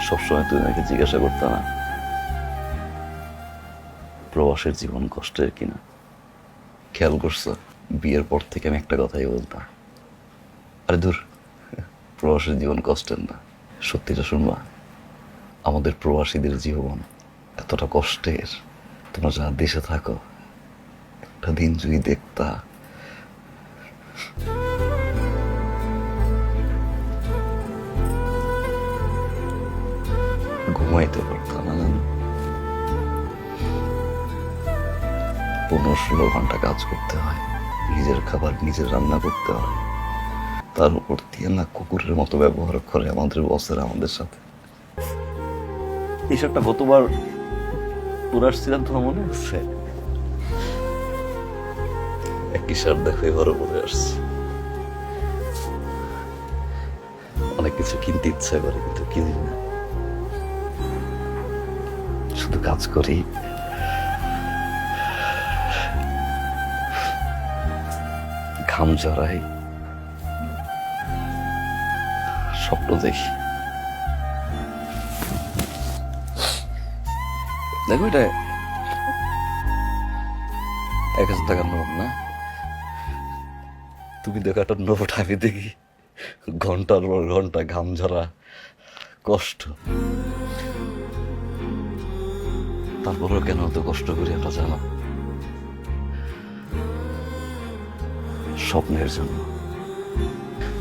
সবসময় তুমি আমাকে জিজ্ঞাসা করতে না প্রবাসের জীবন কষ্টের কিনা। খেয়াল করছো বিয়ের পর থেকে আমি একটা কথাই বলতাম, আরে দূর, প্রবাসের জীবন কষ্টের না। সত্যিটা শুনবা, আমাদের প্রবাসীদের জীবন এতটা কষ্টের, তোমরা যারা দেশে থাকো একটা দিন যদি দেখতা, ঘুমাইতে পারতাম না জানো। 15-16 ঘন্টা কাজ করতে হয়, নিজের খাবার নিজের রান্না করতে হয়, তার উপর দিয়ে না কুকুরের মতো ব্যবহার করে আমাদের বসের আমাদের সাথে। এই শার্টটা গতবার পরে আসছিলাম, তোমার মনে আছে? একই শার্ট দেখো এবারও পরে আসছি। অনেক কিছু কিনতে ইচ্ছা করে কিন্তু কিনি না, শুধু কাজ করি, ঘাম জড়াই, স্বপ্ন দেখি। দেখো এটা 1000 টাকার নোট না, তুমি দেখো একটা নোট, আমি দেখি ঘন্টার পর ঘন্টা ঘাম ঝরা কষ্ট। তারপরেও কেন এত কষ্ট করি এটা জানো? স্বপ্নের জন্য।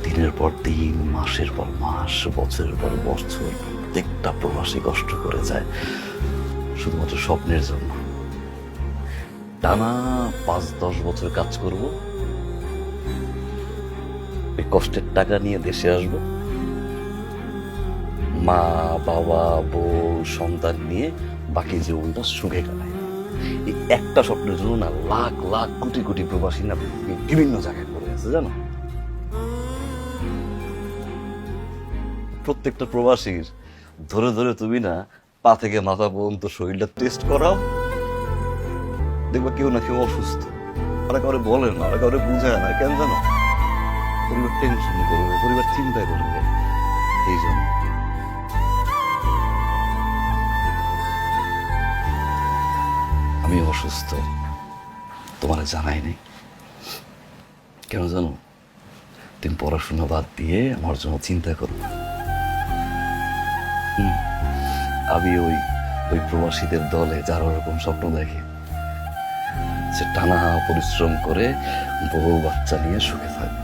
দিনের পর দিন, মাসের পর মাস, বছরের পর বছর প্রত্যেকটা প্রবাসী কষ্ট করে যায় শুধুমাত্র স্বপ্নের জন্য। টানা 5-10 বছর কাজ করব, এই কষ্টের টাকা নিয়ে দেশে আসব, মা বাবা বউ সন্তান নিয়ে বাকি জীবনটা সুখে কাটায়। এই একটা স্বপ্নের জন্য না লাখ লাখ কোটি কোটি প্রবাসী না বিভিন্ন জায়গায় পড়ে আছে জানো। প্রত্যেকটা প্রবাসীর ধরে ধরে তুমি না পা থেকে মাথা পর্যন্ত শরীরটা টেস্ট করাও, দেখবা কেউ না কেউ অসুস্থ। ওরা কাউরে বলে না, ওরা কাউরে বুঝায় না, কেন জানো? পরিবার টেনশন করবে, পরিবার চিন্তা করবে। এই জন্য আমি অসুস্থ, তোমার জানাইনি কেন জানো? তুমি পড়াশোনা বাদ দিয়ে আমার জন্য চিন্তা করো। আমি ওই ওই প্রবাসীদের দলে যারা ওরকম স্বপ্ন দেখে, সে টানা পরিশ্রম করে বউ বাচ্চা নিয়ে সুখে থাকবে।